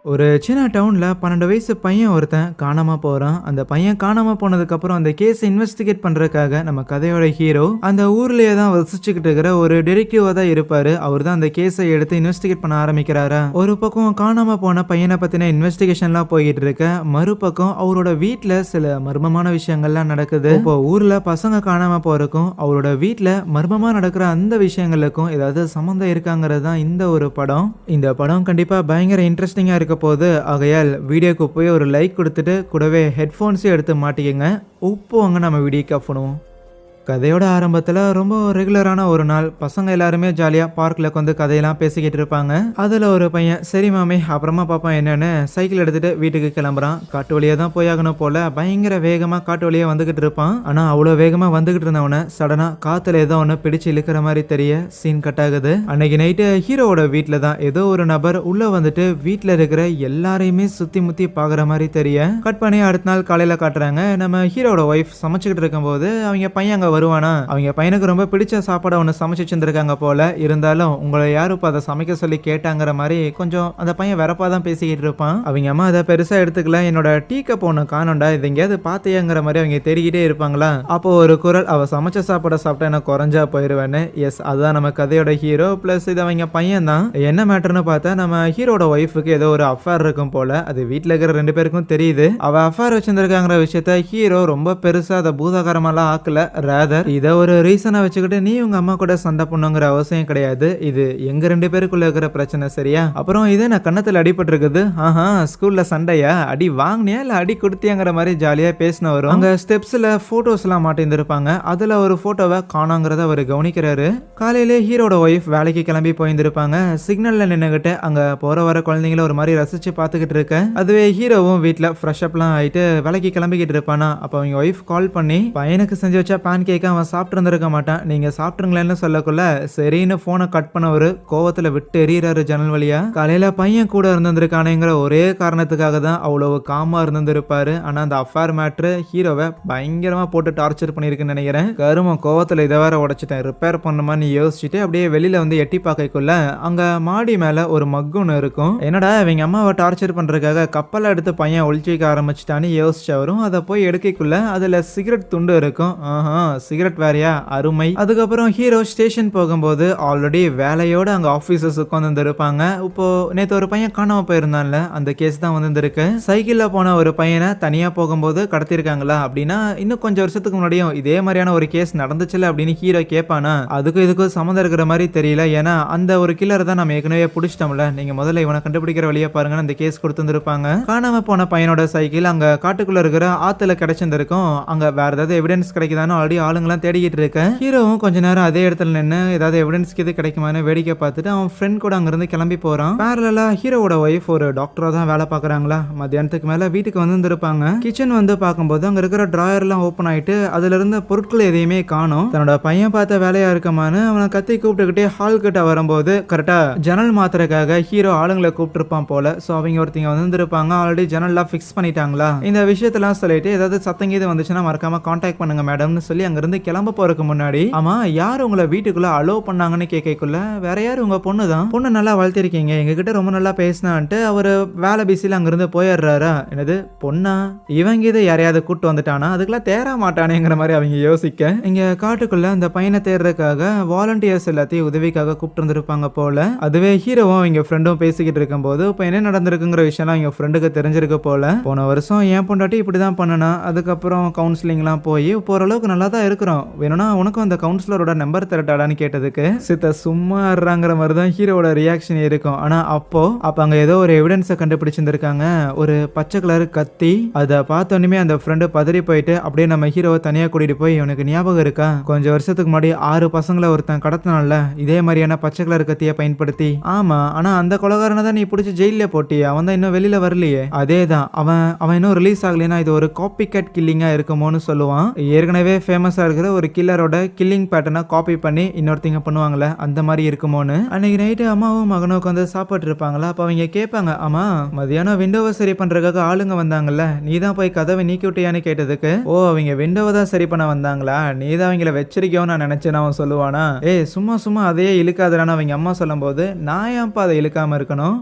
ஒரு சின்ன டவுன்ல 12 வயசு பையன் ஒருத்தன் காணாம போறான். அந்த பையன் காணாம போனதுக்கு அப்புறம் அந்த கேஸ இன்வெஸ்டிகேட் பண்றதுக்காக நம்ம கதையோட ஹீரோ அந்த ஊர்லயே தான் வசிச்சுக்கிட்டு இருக்கிற ஒரு டிடெக்டிவா தான் இருப்பாரு. அவர் தான் அந்த கேஸ எடுத்து இன்வெஸ்டிகேட் பண்ண ஆரம்பிக்கிறாரா. ஒரு பக்கம் காணாம போன பையனை பத்தின இன்வெஸ்டிகேஷன்லாம் போய்கிட்டு இருக்க, மறுபக்கம் அவரோட வீட்ல சில மர்மமான விஷயங்கள்லாம் நடக்குது. இப்போ ஊர்ல பசங்க காணாம போறதுக்கும் அவரோட வீட்ல மர்மமா நடக்கிற அந்த விஷயங்களுக்கும் ஏதாவது சம்மந்தம் இருக்காங்கிறது தான் இந்த ஒரு படம். இந்த படம் கண்டிப்பா பயங்கர இன்ட்ரெஸ்டிங்கா இருக்க போகுது. ஆகையால் வீடியோக்கு போய் ஒரு லைக் கொடுத்துட்டு கூடவே ஹெட்ஃபோன்ஸையும் எடுத்து மாட்டிக்கங்க. உப்பு வாங்க நம்ம வீடியோக்கு ஆஃப் பண்ணுவோம். கதையோட ஆரம்பத்தில் ரொம்ப ரெகுலரான ஒரு நாள் பசங்க எல்லாருமே ஜாலியாக பார்க்கில் உட்காந்து கதையெல்லாம் பேசிக்கிட்டு இருப்பாங்க. அதில் ஒரு பையன் சரி மாமி அப்புறமா பார்ப்போம் என்னன்னு சைக்கிள் எடுத்துட்டு வீட்டுக்கு கிளம்புறான். காட்டு வழியாக தான் போயாகணும் போல பயங்கர வேகமாக காட்டு வழியாக வந்துகிட்டு இருப்பான். ஆனால் அவ்வளோ வேகமாக வந்துகிட்டு இருந்தவனை சடனாக காற்றுல ஏதோ ஒன்று பிடிச்சு இழுக்கிற மாதிரி தெரிய சீன் கட் ஆகுது. அன்னைக்கு நைட்டு ஹீரோவோட வீட்டில் தான் ஏதோ ஒரு நபர் உள்ள வந்துட்டு வீட்டில் இருக்கிற எல்லாரையுமே சுற்றி முற்றி பார்க்குற மாதிரி தெரிய கட் பண்ணி அடுத்த நாள் காலையில் காட்டுறாங்க. நம்ம ஹீரோட ஒய்ஃப் சமைச்சுக்கிட்டு இருக்கும்போது அவங்க பையன் அங்கே வருவானா. அவங்க பையனுக்கு ரொம்ப பிடிச்ச சாப்பாடை ஒன்று சமைச்சு வச்சிருந்திருக்காங்க போல. இருந்தாலும் உங்களை யாரும் இப்போ அதை சமைக்க சொல்லி கேட்டாங்கிற மாதிரி கொஞ்சம் அந்த பையன் வெறப்பா தான் பேசிக்கிட்டு இருப்பான். அவங்க அம்மா அதை பெருசா எடுத்துக்கல. என்னோட டீ கப் ஒன்று காணோண்டா, இது எங்கேயாவது பார்த்தியாங்கிற மாதிரி அவங்க தேடிக்கிட்டே இருப்பாங்களா. அப்போ ஒரு குரல், அவ சமைச்ச சாப்பாடை சாப்பிட்டா எனக்கு குறைஞ்சா போயிடுவேன்னு. எஸ், அதுதான் நம்ம கதையோட ஹீரோ. பிளஸ் இது அவங்க பையன் தான். என்ன மேட்டர்னு பார்த்தா நம்ம ஹீரோட ஒய்ஃபுக்கு ஏதோ ஒரு அஃபேர் இருக்கும் போல. அது வீட்டில் இருக்கிற 2 பேருக்கும் தெரியுது. அவ அஃபேர் வச்சிருந்திருக்காங்கிற விஷயத்த ஹீரோ ரொம்ப பெருசா அதை பூதாகரமெல்லாம் ஆக்கல. இதை ஒரு ரீசனா வச்சுக்கிட்டு நீ உங்க அம்மா கூட சண்டை பண்ணுங்கிற அவசியம் கிடையாது. இது எங்க 2 பேருக்குள்ள இருக்கிற பிரச்சனை, சரியா? அப்புறம் இதே நான் கண்ணத்துல அடிபட்டு இருக்குது. ஆஹா, ஸ்கூல்ல சண்டையா? அடி வாங்கினியா இல்ல அடி கொடுத்தியாங்கிற மாதிரி ஜாலியா பேசின வரும். அங்க ஸ்டெப்ஸ்ல போட்டோஸ் எல்லாம் மாட்டிருந்திருப்பாங்க. அதுல ஒரு போட்டோவை காணாங்கிறத அவர் கவனிக்கிறாரு. காலையிலே ஹீரோட ஒய்ஃப் வேலைக்கு கிளம்பி போயிருந்திருப்பாங்க. சிக்னல்ல நின்னுகிட்டு அங்க போற வர குழந்தைங்கள ஒரு மாதிரி ரசிச்சு பாத்துக்கிட்டு இருக்க. அதுவே ஹீரோவும் வீட்டுல ஃப்ரெஷ் அப்லாம் ஆயிட்டு வேலைக்கு கிளம்பிக்கிட்டு இருப்பானா. அப்ப அவங்க ஒய்ஃப் கால் பண்ணி பையனுக்கு செஞ்சு வச்சா பேன் கேக்க அவன் சாப்பிட்டு இருந்திருக்க மாட்டான், நீங்க சாப்பிட்டுருங்களேன்னு சொல்லக்குள்ள சரின்னு போனை கட் பண்ண ஒரு கோவத்துல விட்டு எறியறாரு ஜன்னல் வழியா. காலையில பையன் கூட இருந்திருக்கானுங்கிற ஒரே காரணத்துக்காக தான் அவ்வளவு காமா இருந்திருப்பாரு. ஆனா அந்த அஃபேர் மேட்ரு ஹீரோவை பயங்கரமா போட்டு டார்ச்சர் பண்ணிருக்குன்னு நினைக்கிறேன். கரும கோவத்துல இதை வேற உடைச்சிட்டேன், ரிப்பேர் பண்ணுமான்னு யோசிச்சுட்டு அப்படியே வெளியில வந்து எட்டி பார்க்கக்குள்ள அங்க மாடி மேல ஒரு மக்குன்னு இருக்கும். என்னடா இவங்க அம்மாவை டார்ச்சர் பண்றதுக்காக கப்பலை எடுத்து பையன் ஒழிச்சு வைக்க ஆரம்பிச்சுட்டான்னு யோசிச்சவரும் அதை போய் எடுக்கக்குள்ள அதுல சிகரெட் துண்டு இருக்கும். சிகரெட் வேறையா, அருமை. அதுக்கப்புறம் ஹீரோ ஸ்டேஷன் போகும்போது ஆல்ரெடி வேலையோட அங்க ஆபீசர்ஸ் உட்கார்ந்து இருப்பாங்க. இப்போ நேத்து ஒரு பையன் காணாம போயிருந்தான்ல, அந்த கேஸ் தான் வந்திருக்கு. சைக்கிள்ல போன ஒரு பையனை தனியா போகும்போது கடத்திருக்காங்களா அப்படின்னா இன்னும் கொஞ்சம் வருஷத்துக்கு முன்னாடியும் இதே மாதிரியான ஒரு கேஸ் நடந்துச்சுல அப்படின்னு ஹீரோ கேட்பானா. அதுக்கும் இதுக்கும் சம்மந்தம் இருக்கிற மாதிரி தெரியல. ஏன்னா அந்த ஒரு கில்லர் தான் நம்ம ஏற்கனவே பிடிச்சிட்டோம்ல, நீங்க முதல்ல இவனை கண்டுபிடிக்கிற வழியா பாருங்கன்னு அந்த கேஸ் கொடுத்துருப்பாங்க. காணாம போன பையனோட சைக்கிள் அங்க காட்டுக்குள்ள இருக்கிற ஆத்துல கிடைச்சிருக்கும். அங்க வேற ஏதாவது எவிடன்ஸ் கிடைக்குதான்னு ஆல்ரெடி ஆளுங்கெல்லாம் தேடிக்கிட்டு இருக்க. ஹீரோவும் கொஞ்ச நேரம் அதே இடத்துல நின்று ஏதாவது எவிடன்ஸ்க்கு இது கிடைக்குமான்னு வேடிக்கை பார்த்துட்டு அவன் ஃப்ரெண்ட் கூட அங்கிருந்து கிளம்பி போறான். பேரலா ஹீரோவோட ஒய்ஃப் ஒரு டாக்டரா தான் வேலை பாக்குறாங்களா. மத்தியானத்துக்கு மேல வீட்டுக்கு வந்திருப்பாங்க. கிச்சன் வந்து பார்க்கும்போது அங்க இருக்கிற டிராயர் எல்லாம் ஓபன் ஆயிட்டு அதுல இருந்த பொருட்கள் எதையுமே காணும். தன்னோட பையன் பார்த்த வேலையா இருக்கமான்னு அவனை கத்தி கூப்பிட்டுக்கிட்டே ஹால் கிட்ட வரும்போது கரெக்டா ஜன்னல் மாத்திரக்காக ஹீரோ ஆளுங்களை கூப்பிட்டுருப்பான் போல. சோ அவங்க ஒருத்தங்க வந்திருப்பாங்க. ஆல்ரெடி ஜன்னல்லாம் பிக்ஸ் பண்ணிட்டாங்களா. இந்த விஷயத்தெல்லாம் சொல்லிட்டு ஏதாவது சத்தங்கீது வந்துச்சுன்னா மறக்காம கான்டாக்ட் பண்ணுங்க மேடம்னு சொல்லி அங்கிருந்து கிளம்ப போறதுக்கு முன்னாடி, ஆமா யார் உங்களை வீட்டுக்குள்ள அலோ பண்ணாங்கன்னு கேட்கக்குள்ள வேற யாரு உங்க பொண்ணு தான், பொண்ணு நல்லா வளர்த்திருக்கீங்க, எங்ககிட்ட ரொம்ப நல்லா பேசினான்ட்டு அவரு வேலை பிஸில அங்கிருந்து போயிடுறாரா. என்னது பொண்ணா, இவங்க இதை யாரையாவது கூட்டு வந்துட்டானா, அதுக்கெல்லாம் தேர மாட்டானேங்கிற மாதிரி அவங்க யோசிக்க இங்க காட்டுக்குள்ள அந்த பையனை தேடுறதுக்காக வாலண்டியர்ஸ் எல்லாத்தையும் உதவிக்காக கூப்பிட்டு இருந்திருப்பாங்க போல. அதுவே ஹீரோவும் அவங்க ஃப்ரெண்டும் பேசிக்கிட்டு இருக்கும் போது இப்ப என்ன நடந்திருக்குங்கிற விஷயம் அவங்க ஃப்ரெண்டுக்கு தெரிஞ்சிருக்கு போல. போன வருஷம் என் பொண்டாட்டி இப்படிதான் பண்ணனா, அதுக்கப்புறம் கவுன்சிலிங் எல்லாம் போய் இப்போ ஓரளவுக்கு நல்லா தான் இருக்கிறோம், வேணும்னா உனக்கும் அந்த கவுன்சிலரோட நம்பர் தரட்டாடான்னு கேட்டதுக்கு சித்த சும்மா இருறாங்கிற மாதிரி தான் ஹீரோட ரியாக்ஷன் இருக்கும். ஆனா அப்ப அங்க ஏதோ ஒரு எவிடன்ஸை கண்டுபிடிச்சிருந்திருக்காங்க. ஒரு பச்சை கலர் கத்தி. அதை பார்த்தோன்னே அந்த ஃப்ரெண்டு பதறி போயிட்டு அப்படியே நம்ம ஹீரோவை தனியா கூட்டிட்டு போய், உனக்கு ஞாபகம் இருக்கா கொஞ்சம் வருஷத்துக்கு முன்னாடி 6 பசங்களை ஒருத்தன் கடத்தினான்ல இதே மாதிரியான பச்சை கலர் கத்தியை பயன்படுத்தி. ஆமா, ஆனா அந்த கொலகாரனை தான் நீ பிடிச்சி ஜெயில போட்டியா, அவன் தான் இன்னும் வெளியில வரலையே. அதே தான் அவன் இன்னும் ரிலீஸ் ஆகலைன்னா இது ஒரு காப்பி கட் கில்லிங்கா இருக்குமோன்னு சொல்லுவான். ஏற்கனவே ஃபேமஸா இருக்கிற ஒரு கில்லரோட கில்லிங் பேட்டர்னை காப்பி பண்ணி இன்னொருத்தங்க பண்ணுவாங்களே அந்த மாதிரி இருக்குமோன்னு. அன்னைக்கு நைட்டு அம்மாவும் மகனும் உட்காந்து சாப்பிட்டு இருப்பாங்களா. அப்ப அவங்க கேட்பாங்க, ஆமா மதியானம் விண்டோவை சரி பண்றதுக்காக ஆளுங்க வந்தாங்கல்ல, நீ தான் போய் கதவை நீக்கி விட்டியான்னு கேட்டதுக்கு, ஓ அவங்க விண்டோவை தான் சரி பண்ண வந்தாங்களா, நீ தான் அவங்கள வச்சிருக்கோன்னு நான் நினைச்சேன்னு அவன் சொல்லுவானா. சும்மா அதையே இழுக்காதரான்னு அவங்க அம்மா சொல்லும் போது நான் ஏன்ப்பா அதை இழுக்காம இருக்கணும்.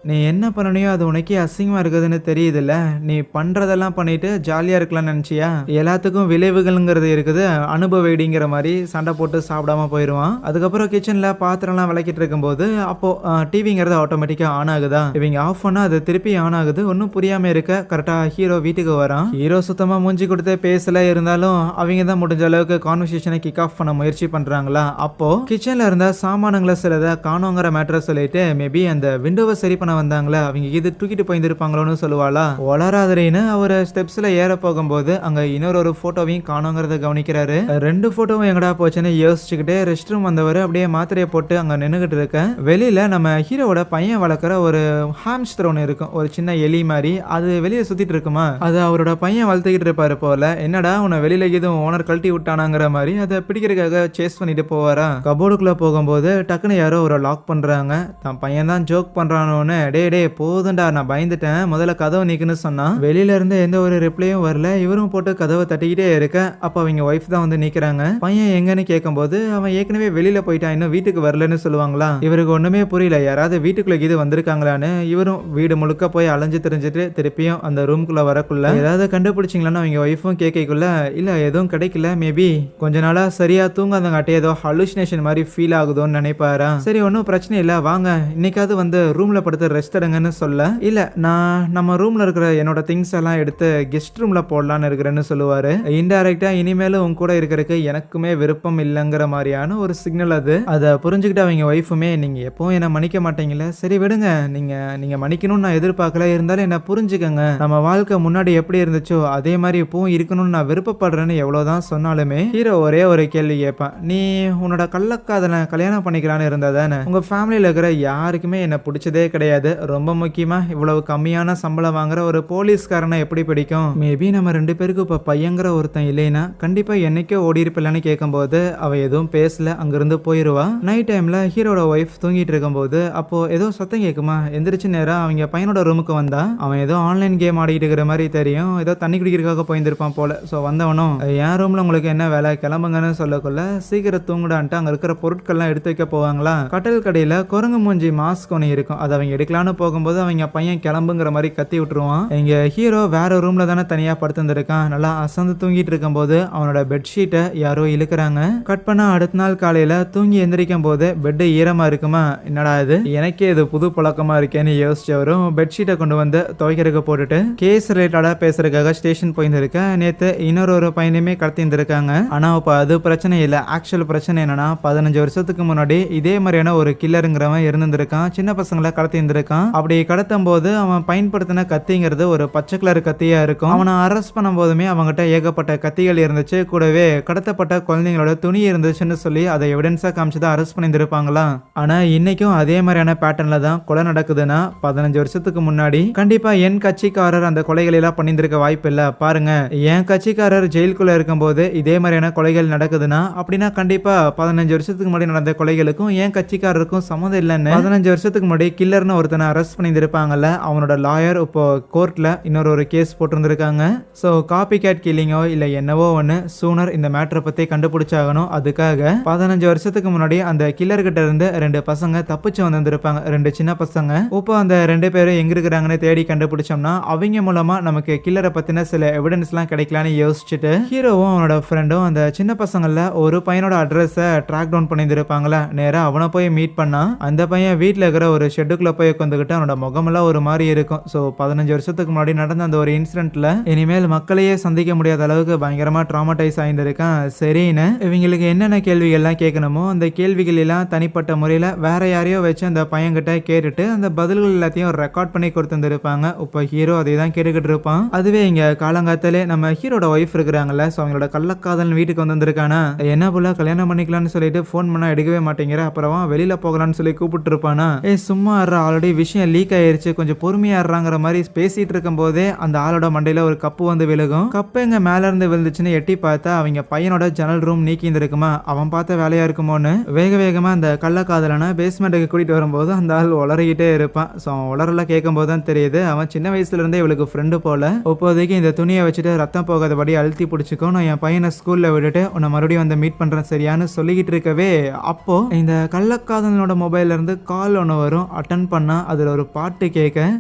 நீ என்ன பண்ணனியோ அது உனக்கே அசிங்கமா இருக்குதுன்னு தெரியுதுல்ல, நீ பண்றதெல்லாம் பண்ணிட்டு ஜாலியா இருக்கலாம்னு நினைச்சியா? எல்லாத்துக்கும் விளைவுகள்ங்கிறது இருக்குது, அனுபவிடிங்கிற மாதிரி சண்டை போட்டு சாப்பிடாம போயிடுவான். அதுக்கப்புறம் கிச்சன்ல பாத்திரம்லாம் விளக்கிட்டு இருக்கும்போது அப்போ டிவிங்கிறது ஆட்டோமேட்டிக்கா ஆன் ஆகுதா, இவங்க ஆஃப் பண்ணா அது திருப்பி ஆன் ஆகுது. ஒன்றும் புரியாம இருக்க கரெக்டா ஹீரோ வீட்டுக்கு வரான். ஹீரோ சுத்தமா மூஞ்சி கொடுத்து பேசல, இருந்தாலும் அவங்க தான் முடிஞ்ச அளவுக்கு கான்வர்சேஷனை கிக் ஆஃப் பண்ண முயற்சி பண்றாங்களா. அப்போ கிச்சன்ல இருந்த சாமானங்களை சிலதை காணோங்கிற மேட்டரை சொல்லிட்டு மேபி அந்த விண்டோவை சரி பண்ண வந்தாங்களா, அவங்க இது தூக்கிட்டு போயிருந்திருப்பாங்களோன்னு சொல்லுவாளா. வளராதரின்னு அவர் ஸ்டெப்ஸ்ல ஏற போகும்போது அங்க இன்னொரு போட்டோவையும் காணோங்கிறத கவனிக்கிறாரு. ரெண்டு போட்டோவும் எங்கடா போச்சுன்னு யோசிச்சுக்கிட்டே ரெஸ்ட் ரூம் வந்தவர் அப்படியே மாத்திரையை போட்டு அங்க நின்னுகிட்டு இருக்க. வெளியில நம்ம ஹீரோவோட பையன் வளர்க்குற ஒரு ஹாம்ஸ்டர் ஒன்று இருக்கும், ஒரு சின்ன எலி மாதிரி. அது வெளியே சுத்திட்டு இருக்குமா, அது அவரோட பையன் வளர்த்துக்கிட்டு இருப்பாரு போல. என்னடா உன்னை வெளியில எதுவும் ஓனர் கழட்டி விட்டானாங்கிற மாதிரி அதை பிடிக்கிறதுக்காக சேஸ் பண்ணிட்டு போவாரா. கபோர்டுக்குள்ள போகும்போது டக்குன்னு யாரோ ஒரு லாக் பண்றாங்க. தான் பையன் தான் ஜோக் பண்றானோன்னு, டே போதுண்டா நான் பயந்துட்டேன், முதல்ல கதவை நீக்குன்னு சொன்னா. வெளியில இருந்து எந்த ஒரு ரிப்ளையும் வரல. இவரும் போட்டு கதவை தட்டிக்கிட்டே இருக்க. அப்ப அவங்க ஒய்ஃப் தான் வந்து நிக்கிறாங்க. பையன் எங்கன்னு கேட்கும்போது அவன் ஏற்கனவே வெளியில போயிட்டான், இன்னும் வீட்டுக்கு வரலன்னு சொல்லுவாங்களா. இவருக்கு ஒண்ணுமே புரியல, யாராவது வீட்டுக்குள்ள இது வந்திருக்காங்களான்னு. இவரும் வீடு முழுக்க போய் அலைஞ்சு தெரிஞ்சுட்டு திருப்பியும் அந்த ரூம்குள்ள வரக்குள்ள ஏதாவது கண்டுபிடிச்சிங்களான்னு அவங்க ஒய்ஃபும் கேட்கக்குள்ள இல்ல எதுவும் கிடைக்கல, மேபி கொஞ்ச நாளா சரியா தூங்காதங்காட்டி ஏதோ ஹலுசினேஷன் மாதிரி ஃபீல் ஆகுதோன்னு நினைப்பாரா. சரி ஒன்றும் பிரச்சனை இல்லை, வாங்க இன்னைக்காவது வந்து ரூம்ல படுத்து ரெஸ்ட் எடுங்கன்னு சொல்ல, இல்ல நான் நம்ம ரூம்ல இருக்கிற என்னோட திங்ஸ் எல்லாம் எடுத்து கெஸ்ட் ரூம்ல போடலான்னு இருக்கிறேன்னு சொல்லுவாரு. இன்டைரக்டா இனிமேலும் உங்க கூட இருக்கிறதுக்கு எனக்குமே விருப்பம் இல்லைங்கிற மாதிரியான ஒரு சிக்னல் அது. அதை புரிஞ்சுக்கிட்டு அவங்க ஒய்ஃபுமே நீங்க எப்பவும் என்ன மன்னிக்க மாட்டீங்களா, சரி விடுங்க, நீங்க மன்னிக்கணும்னு நான் எதிர்பார்க்கல, இருந்தாலும் என்ன புரிஞ்சுக்கங்க, நம்ம வாழ்க்கை முன்னாடி எப்படி இருந்துச்சோ அதே மாதிரி இப்பவும் இருக்கணும்னு நான் விருப்பப்படுறேன்னு எவ்வளவுதான் சொன்னாலுமே ஹீரோ ஒரே ஒரு கேள்வி கேட்பான், நீ உன்னோட கள்ளக்காதலை கல்யாணம் பண்ணிக்கலான்னு இருந்தா தானே, உங்க ஃபேமிலியில இருக்கிற யாருக்குமே என்ன பிடிச்சதே கிடையாது, ரொம்ப முக்கியமா இவ்வளவு கம்மியான சம்பளம் வாங்குற ஒரு போலீஸ்காரனை எப்படி பிடிக்கும், மேபி நம்ம ரெண்டு பேருக்கு இப்ப பையங்கிற ஒருத்தன் இல்லைன்னா கண்டிப்பா என்னைக்கோ ஓடி இருப்பில்லன்னு கேட்கும்போது அவ எதுவும் பேசல, அங்கிருந்து போயிருவா. நைட் டைம்ல ஹீரோட ஒய்ஃப் தூங்கிட்டு இருக்கும்போது அப்போ ஏதோ சத்தம் கேட்குமா, எந்திரிச்சு நேரம் அவங்க பையனோட ரூமுக்கு வந்தா அவன் ஏதோ ஆன்லைன் கேம் ஆடிட்டு இருக்கிற மாதிரி தெரியும், ஏதோ தண்ணி குடிக்கிறதுக்காக போயிருந்திருப்பான் போல. ஸோ வந்தவனும் என் ரூம்ல உங்களுக்கு என்ன வேலை கிளம்புங்கன்னு சொல்லக்குள்ள சீக்கிரம் தூங்குடான்ட்டு அங்க இருக்கிற பொருட்கள்லாம் எடுத்து வைக்க போவாங்களா. கட்டல் கடையில குரங்கு மூஞ்சி மாஸ்க் ஒன்று இருக்கும், அதை அவங்க எடுக்கலான்னு போகும்போது அவங்க பையன் கிளம்புங்கிற மாதிரி கத்தி விட்டுருவான். எங்க ஹீரோ வேற ரூம்ல தானே தனியா படுத்திருந்திருக்கான், நல்லா அசந்து தூங்கிட்டு இருக்கும்போது அவனோட பெட்ஷீட்டை யாரோ இழுக்கிறாங்க. கட் பண்ணா அடுத்த நாள் காலையில தூங்கி எந்திரிக்கும் போது பெட் ஈரமா இருக்குமா, என்னடா இது எனக்கே இது புது பழக்கமா இருக்கேன்னு யோசிச்சவரும் பெட்ஷீட்டை கொண்டு வந்து துவைக்கிறதுக்கு போட்டுட்டு கேஸ் ரிலேட்டடா பேசுறதுக்காக ஸ்டேஷன் போயிருந்திருக்க. நேத்து இன்னொரு பையனையுமே கடத்தி இருந்திருக்காங்க. ஆனா இப்ப அது பிரச்சனை இல்ல, ஆக்சுவல் பிரச்சனை என்னன்னா 15 வருஷத்துக்கு முன்னாடி இதே மாதிரியான ஒரு கில்லருங்கிறவன் இருந்திருக்கான், சின்ன பசங்களை கடத்தி இருந்திருக்கான். அப்படி கடத்தும் போது அவன் பயன்படுத்தின கத்திங்கிறது ஒரு பச்சை கலர் கத்தியா இருக்கும். அவனை அரெஸ்ட் பண்ணும் போதுமே அவங்ககிட்ட ஏகப்பட்ட கத்திகள் இருந்துச்சு, கூடவே கடத்தப்பட்ட குழந்தைங்களோட துணி இருந்துச்சுன்னு சொல்லி அதை எவிடன்ஸா காமிச்சுதான் அரெஸ்ட் பண்ணியிருப்பாங்களா. ஆனா இன்னைக்கும் அதே மாதிரியான பேட்டர்ன்ல தான் கொலை நடக்குதுன்னா 15 வருஷத்துக்கு முன்னாடி கண்டிப்பா என் கட்சிக்காரர் அந்த கொலைகளை எல்லாம் பண்ணியிருக்க வாய்ப்பு இல்ல. பாருங்க, என் கட்சிக்காரர் ஜெயிலுக்குள்ள இருக்கும்போது இதே மாதிரியான கொலைகள் நடக்குதுன்னா அப்படின்னா கண்டிப்பா 15 வருஷத்துக்கு முன்னாடி நடந்த கொலைகளுக்கும் என் கட்சிக்காரருக்கும் சம்மந்தம் இல்லைன்னு 15 வருஷத்துக்கு முன்னாடி கில்லர்னு ஒருத்தனை அரெஸ்ட் பண்ணியிருப்பாங்கல்ல, அவனோட லாயர் இப்போ கோர்ட்ல இன்னொரு கேஸ் போட்டிருந்திருக்காங்க. ஸோ காப்பி கேட் கில்லிங்கோ இல்ல என்னவோ ஒன்று சூனர் இந்த மேட்டரை பத்தி கண்டுபிடிச்சாகணும். அதுக்காக 15 வருஷத்துக்கு முன்னாடி அந்த கில்லர் கிட்ட இருந்து 2 பசங்க தப்பிச்சு வந்திருப்பாங்க, 2 சின்ன பசங்க. இப்போ அந்த 2 பேரும் எங்க இருக்கிறாங்கன்னு தேடி கண்டுபிடிச்சோம்னா அவங்க மூலமா நமக்கு கில்லரை பத்தின சில எவிடன்ஸ் எல்லாம் கிடைக்கலான்னு யோசிச்சுட்டு ஹீரோவும் அவனோட ஃப்ரெண்டும் அந்த சின்ன பசங்கள்ல ஒரு பையனோட அட்ரஸை ட்ராக் டவுன் பண்ணியிருப்பாங்களா. நேரா அவனை போய் மீட் பண்ணா அந்த பையன் வீட்டில் இருக்கிற ஒரு ஷெட்டுக்குள்ள போய் உட்காந்துக்கிட்டு அவனோட முகமெல்லாம் ஒரு மாதிரி இருக்கும். ஸோ 15 வருஷத்துக்கு முன்னாடி நடந்த அந்த ஒரு இன்சிடென்ட்ல இனிமேல் மக்களையே சந்திக்க முடியாத அளவுக்கு பயங்கரமா ட்ராமடைஸ் ஆயிருந்திருக்கான். சரின்னு இவங்களுக்கு என்னென்ன கேள்விகள்லாம் கேட்கணுமோ அந்த கேள்விகள் எல்லாம் தனிப்பட்ட முறையில் வேற யாரையோ வச்சு அந்த பையன்கிட்ட கேட்டுட்டு அந்த பதில்கள் எல்லாத்தையும் ரெக்கார்ட் பண்ணி கொடுத்துருப்பாங்க. இப்போ ஹீரோ அதை தான் கேட்டுக்கிட்டு இருப்பான். அதுவே இங்க காலங்காத்தாலே நம்ம ஹீரோட ஒய்ஃப் இருக்கிறாங்கல்ல, ஸோ அவங்களோட கள்ளக்காதல் வீட்டுக்கு வந்திருக்கானா, என்ன போல கல்யாணம் பண்ணிக்கலாம்னு சொல்லிட்டு ஃபோன் பண்ணா எடுக்கவே மாட்டேங்கிற, அப்புறமா வெளியில போகலான்னு சொல்லி கூப்பிட்டு இருப்பானா. சும்மா ஆல்ரெடி விஷயம் லீக் ஆயிருச்சு, கொஞ்சம் பொறுமையா இருறாங்கிற மாதிரி பேசிட்டு இருக்கும் போதே அந்த ஆளோட மண்டையில ஒரு கப்பு வந்து விழுகும். கப்பு எங்க மேல இருந்து விழுந்துச்சுன்னு எட்டி பார்த்தா அவங்க பையனோட ஜன்னல் ரூம் நீக்கி இருக்குமா, அவன் பார்த்த வேலையா இருக்குமோன்னு வேகமா அந்த கள்ளக்காதலனை பேஸ்மெண்ட்டுக்கு கூட்டிட்டு வரும்போது அந்த ஆள் உளறிக்கிட்டே இருப்பான். ஸோ அவன் உளரெல்லாம் கேட்கும் போது தான் தெரியுது அவன் சின்ன வயசுல இருந்தே இவளுக்கு ஃப்ரெண்டு போல. இப்போதைக்கு இந்த துணியை வச்சுட்டு ரத்தம் போகாதபடி அழுத்தி பிடிச்சிக்கோ, நான் என் பையனை ஸ்கூல்ல விட்டுட்டு உன்னை மறுபடியும் வந்து மீட் பண்றேன் சரியான்னு சொல்லிக்கிட்டு இருக்கவே அப்போ இந்த கள்ளக்காதலனோட மொபைல்ல இருந்து கால் ஒன்று வரும். அட்டன் பண்ணா ஆனா அதுல ஒரு பாட்டு கேட்க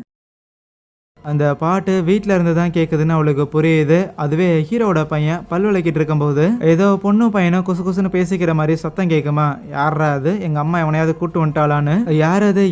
அந்த பாட்டு வீட்ல இருந்து தான் கேக்குதுன்னு அவளுக்கு புரியுது. அதுவே ஹீரோவோட பையன் பல் விளக்கிட்டு இருக்கும்போது ஏதோ பொண்ணும் பையனும் குசு குசுன்னு பேசிக்கிற மாதிரி சத்தம் கேட்குமா. யாரா அது, எங்க அம்மா எவனையாவது கூட்டு வந்துட்டாளான்னு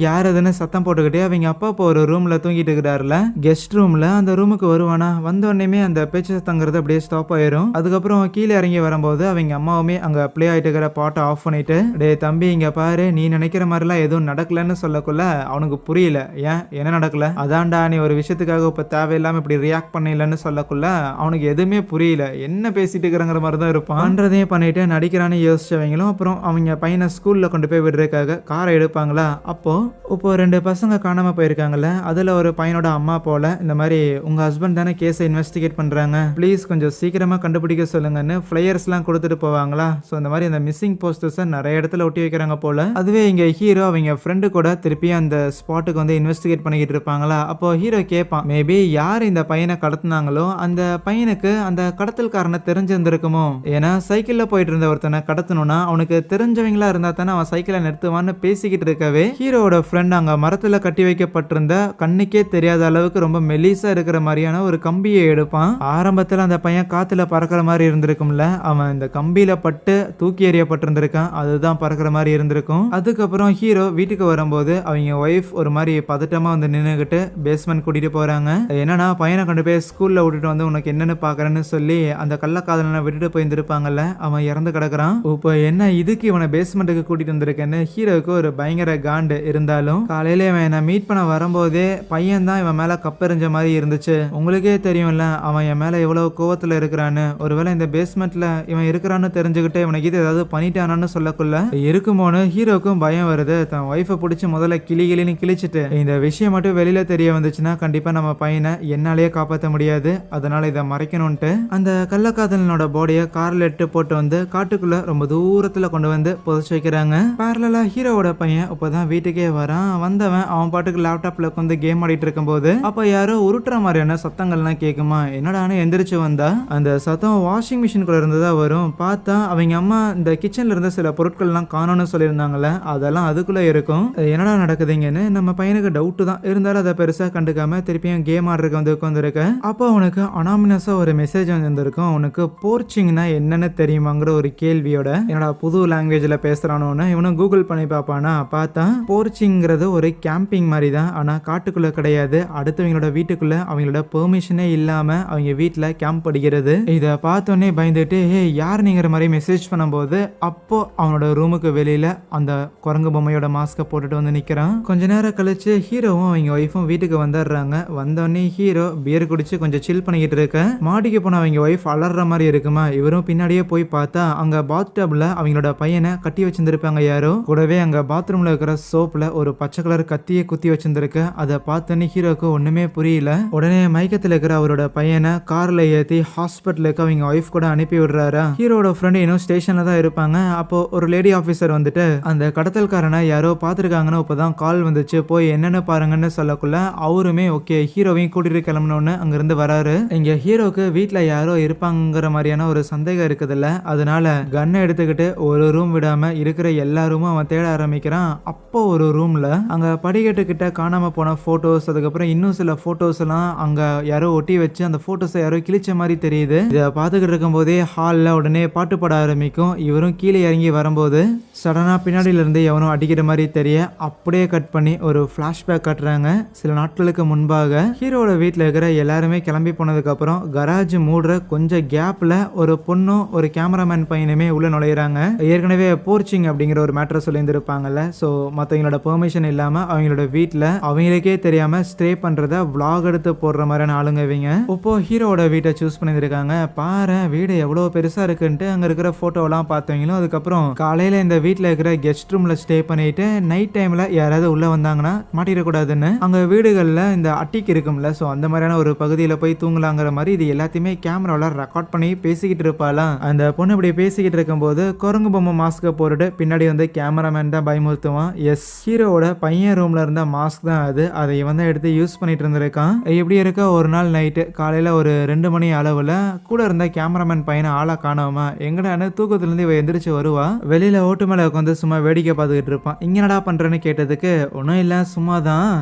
யார் அதுன்னு சத்தம் போட்டுக்கிட்டே அவங்க அப்பா இப்போ ஒரு ரூம்ல தூங்கிட்டு இருக்கிறாருல, கெஸ்ட் ரூம்ல. அந்த ரூமுக்கு வருவானா, வந்த உடனே அந்த பேச்சு சத்தங்கிறது அப்படியே ஸ்டாப் ஆயிரும். அதுக்கப்புறம் கீழே இறங்கி வரும்போது அவங்க அம்மாவுமே அங்க ப்ளே ஆயிட்டு இருக்கிற பாட்டை ஆஃப் பண்ணிட்டு, டே தம்பி இங்க பாரு, நீ நினைக்கிற மாதிரிலாம் எதுவும் நடக்கலன்னு சொல்லக்குள்ள அவனுக்கு புரியல. ஏன் என்ன நடக்கல, அதான்டா நீ ஒரு விஷயத்துக்காக இப்ப தேவையில்லாம இப்படி ரியாக்ட் பண்ணலன்னு சொல்லக்குள்ள அவனுக்கு எதுவுமே புரியல. என்ன பேசிட்டு இருக்கிறங்கிற மாதிரி தான் இருப்பான். பண்றதையும் பண்ணிட்டு நடிக்கிறான்னு யோசிச்சவங்களும் அப்புறம் அவங்க பையனை ஸ்கூல்ல கொண்டு போய் விடுறதுக்காக காரை எடுப்பாங்களா. அப்போ இப்போ 2 பசங்க காணாம போயிருக்காங்கல்ல, அதுல ஒரு பையனோட அம்மா போல இந்த மாதிரி உங்க ஹஸ்பண்ட் தானே கேஸை இன்வெஸ்டிகேட் பண்றாங்க, ப்ளீஸ் கொஞ்சம் சீக்கிரமா கண்டுபிடிக்க சொல்லுங்கன்னு ஃபிளையர்ஸ் எல்லாம் கொடுத்துட்டு போவாங்களா. ஸோ இந்த மாதிரி அந்த மிஸ்ஸிங் போஸ்டர்ஸை நிறைய இடத்துல ஒட்டி வைக்கிறாங்க போல. அதுவே இங்க ஹீரோ அவங்க ஃப்ரெண்டு கூட திருப்பி அந்த ஸ்பாட்டுக்கு வந்து இன்வெஸ்டிகேட் பண்ணிக்கிட்டு இருப்பாங்களா. அப்போ ஹீரோ கேட்பான், மேபி யார் இந்த பையனை கடத்தினாங்களோ அந்த பையனுக்கு அந்த கடத்தல்காரனை தெரிஞ்சிருந்திருக்குமோ. ஏன்னா சைக்கிள்ல போயிட்டு இருந்த ஒருத்தனை கடத்தணும்னா அவனுக்கு தெரிஞ்சவங்களா இருந்தா தானே அவன் சைக்கிளை நிறுத்துவான்னு பேசிக்கிட்டு இருக்கவே ஹீரோவோட ஃப்ரெண்ட் அங்க மரத்துல கட்டி வைக்கப்பட்டிருந்த கண்ணுக்கே தெரியாத அளவுக்கு ரொம்ப மெலிசா இருக்கிற மாதிரியான ஒரு கம்பியை எடுப்பான். ஆரம்பத்துல அந்த பையன் காத்துல பறக்கிற மாதிரி இருந்திருக்கும்ல, அவன் இந்த கம்பியில பட்டு தூக்கி எறியப்பட்டிருந்திருக்கான், அதுதான் பறக்கிற மாதிரி இருந்திருக்கும். அதுக்கப்புறம் ஹீரோ வீட்டுக்கு வரும்போது அவங்க ஒய்ஃப் ஒரு மாதிரி பதட்டமா வந்து நின்னுகிட்டு பேஸ்மெண்ட் கூட்டிட்டு போறாங்க. என்னன்னா பையனை கொண்டு போய் ஸ்கூல்ல விட்டுட்டு வந்து உனக்கு என்னன்னு பாக்குறேன்னு சொல்லி அந்த கள்ளக்காதலனை விட்டுட்டு போயிருந்திருப்பாங்கல்ல, அவன் இறந்து கிடக்குறான். இப்போ என்ன இதுக்கு இவனை பேஸ்மெண்ட்டுக்கு கூட்டிட்டு வந்திருக்கேன்னு ஹீரோவுக்கு ஒரு பயங்கர காண்டு. இருந்தாலும் காலையில இவன் என்ன மீட் பண்ண வரும்போதே பையன் தான் இவன் மேல கப்பெறிஞ்ச மாதிரி இருந்துச்சு. உங்களுக்கே தெரியும்ல அவன் என் மேல எவ்வளவு கோவத்துல இருக்கிறான்னு. ஒருவேளை இந்த பேஸ்மெண்ட்ல இவன் இருக்கிறான்னு தெரிஞ்சுக்கிட்டு இவனுக்கு இது ஏதாவது பண்ணிட்டானான்னு சொல்லக்குள்ள இருக்குமோன்னு ஹீரோக்கும் பயம் வருது. தன் ஒய்ஃபை பிடிச்சி முதல்ல கிளின்னு கிழிச்சிட்டு இந்த விஷயம் மட்டும் வெளியில தெரிய வந்துச்சுன்னா கண்டிப்பா நம்ம பையனை என்னாலேயே காப்பாற்ற முடியாது, அதனால இதை மறைக்கணும்ட்டு அந்த கள்ளக்காதலனோட பாடியை கார்ல எட்டு போட்டு வந்து காட்டுக்குள்ள ரொம்ப தூரத்துல கொண்டு வந்து புதைச்சு வைக்கிறாங்க. பேரலா ஹீரோவோட பையன் இப்பதான் வீட்டுக்கே வரான். வந்தவன் அவன் பாட்டுக்கு லேப்டாப்ல உட்காந்து கேம் ஆடிட்டு இருக்கும்போது அப்ப யாரோ உருட்டுற மாதிரியான சத்தங்கள்லாம் கேட்குமா. என்னடான்னு எந்திரிச்சு வந்தா அந்த சத்தம் வாஷிங் மிஷினுக்குள்ள இருந்ததா வரும். பார்த்தா அவங்க அம்மா இந்த கிச்சன்ல இருந்த சில பொருட்கள்லாம் காணோம்னு சொல்லியிருந்தாங்கல்ல, அதெல்லாம் அதுக்குள்ள இருக்கும். என்னடா நடக்குதுங்கன்னு நம்ம பையனுக்கு டவுட் தான் இருந்தாலும் அதை பெருசா கண்டுக்காம திருப்பியும் கேம் ஆடுறதுக்கு வந்து உட்காந்துருக்க. அப்போ அவனுக்கு அனாமினஸா ஒரு மெசேஜ் வந்திருக்கும். அவனுக்கு போர்ச்சிங்னா என்னன்னு தெரியுமாங்கிற ஒரு கேள்வியோட என்னடா புது லாங்குவேஜ்ல பேசுறானோன்னு இவனும் கூகுள் பண்ணி பார்ப்பானா. பார்த்தா போர்ச்சிங்கிறது ஒரு கேம்பிங் மாதிரி தான், ஆனா காட்டுக்குள்ள கிடையாது. அடுத்தவங்களோட வீட்டுக்குள்ள அவங்களோட பெர்மிஷனே இல்லாம அவங்க வீட்டுல கேம்ப் அடிக்கிறது. இதை பார்த்தோன்னே பயந்துட்டு யாருங்கிற மாதிரி மெசேஜ் பண்ணும்போது அப்போ அவனோட ரூமுக்கு வெளியில அந்த குரங்கு பொம்மையோட மாஸ்கை போட்டுட்டு வந்து நிக்கிறான். கொஞ்ச நேரம் கழிச்சு ஹீரோவும் அவங்க ஒய்ஃபும் வீட்டுக்கு வந்துடுறாங்க. வந்தோடனே ஹீரோ பியர் குடிச்சு கொஞ்சம் சில் பண்ணிக்கிட்டு இருக்க மாடிக்கு போன அவங்க ஒய்ஃப் அலற மாதிரி இருக்குமா. இவரும் பின்னாடியே போய் பார்த்தா அங்க பாத்டப்ல அவங்களோட பையனை கட்டி வச்சிருந்திருப்பாங்க யாரோ. கூடவே அங்க பாத்ரூம்ல இருக்கிற சோப்ல ஒரு பச்சை கலர் கத்தியை குத்தி வச்சிருந்திருக்கு. அதை பார்த்தோன்னே ஹீரோக்கு ஒண்ணுமே புரியல. உடனே மயக்கத்துல இருக்கிற அவரோட பையனை கார்ல ஏத்தி ஹாஸ்பிட்டலுக்கு அவங்க ஒய்ஃப் கூட அனுப்பி விடுறாரா. ஹீரோட ஃப்ரெண்ட் இன்னும் ஸ்டேஷன்ல தான் இருப்பாங்க. அப்போ ஒரு லேடி ஆபீசர் வந்துட்டு அந்த கடத்தல்காரனை யாரோ பாத்துருக்காங்கன்னு இப்பதான் கால் வந்துச்சு, போய் என்னன்னு பாருங்கன்னு சொல்லக்குள்ள அவருமே ஓகே ஹீரோவையும் கூட்டிட்டு கிளம்பணும்னு அங்கிருந்து வராரு. இங்க ஹீரோக்கு வீட்டுல யாரோ இருப்பாங்கிற மாதிரியான ஒரு சந்தேகம் இருக்குதுல்ல, அதனால கன்னை எடுத்துக்கிட்டு ஒரு ரூம் விடாம இருக்கிற எல்லா ரூமும் அவன் தேட ஆரம்பிக்கிறான். அப்போ ஒரு ரூம்ல அங்க படிக்கட்டு கிட்ட காணாம போன போட்டோஸ், அதுக்கப்புறம் இன்னும் சில போட்டோஸ் எல்லாம் அங்க யாரோ ஒட்டி வச்சு அந்த போட்டோஸை யாரோ கிழிச்ச மாதிரி தெரியுது. இதை பார்த்துக்கிட்டு இருக்கும் போதே ஹால்ல உடனே பாட்டு பாட ஆரம்பிக்கும். இவரும் கீழே இறங்கி வரும்போது சடனா பின்னாடியில இருந்து எவனும் அடிக்கிற மாதிரி தெரிய அப்படியே கட் பண்ணி ஒரு பிளாஷ்பேக் காட்டுறாங்க. சில நாட்களுக்கு முன்பாக ஹீரோட வீட்டுல இருக்கிற எல்லாருமே கிளம்பி போனதுக்கு அப்புறம் கராஜ் மூடுற கொஞ்சம் கேப்ல ஒரு பொண்ணும் ஒரு கேமராமேன் பையனுமே உள்ள நுழையிறாங்க. ஏற்கனவே போர்ச்சிங் அப்படிங்கிற ஒரு மேட்டர் சொல்லியிருந்திருப்பாங்கல்ல, ஸோ மற்றவங்களோட பெர்மிஷன் இல்லாம அவங்களோட வீட்டுல அவங்களுக்கே தெரியாம ஸ்டே பண்றத vlog எடுத்து போடுற மாதிரியான ஆளுங்க இவங்க. இப்போ ஹீரோட வீட்டை சூஸ் பண்ணியிருக்காங்க. பாரு வீடு எவ்வளவு பெருசா இருக்குன்ட்டு அங்க இருக்கிற போட்டோலாம் பார்த்தவங்களும் அதுக்கப்புறம் காலையில இந்த வீட்டுல இருக்கிற கெஸ்ட் ரூம்ல ஸ்டே பண்ணிட்டு நைட் டைம்ல யாராவது உள்ள வந்தாங்கன்னா மாட்டிடக்கூடாதுன்னு அங்க வீடுகள்ல இந்த அட்டிக் இருக்கும்ல, ஸோ அந்த மாதிரியான ஒரு பகுதியில் போய் தூங்கலாங்கிற மாதிரி இது எல்லாத்தையுமே கேமராவில் ரெக்கார்ட் பண்ணி பேசிக்கிட்டு இருப்பாளாம். அந்த பொண்ணு இப்படி பேசிக்கிட்டு இருக்கும்போது குரங்கு பொம்மை மாஸ்க்கை போட்டுட்டு பின்னாடி வந்து கேமராமேன் தான் பயமுறுத்துவான். எஸ், ஹீரோவோட பையன் ரூம்ல இருந்த மாஸ்க் தான் அது. அதை இவன் தான் எடுத்து யூஸ் பண்ணிட்டு இருந்திருக்கான். இப்படி இருக்க ஒரு நாள் நைட்டு காலையில் ஒரு 2 மணி அளவில் கூட இருந்த கேமராமேன் பையனை ஆளா காணாம எங்கடான்னு தூக்கத்துலேருந்து இவ எந்திரிச்சு வருவா. வெளியில ஓட்டு மேலே உட்காந்து சும்மா வேடிக்கை பார்த்துக்கிட்டு இருப்பான். இங்க என்னடா பண்றேன்னு கேட்டதுக்கு ஒன்றும் இல்லை சும்மா தான்.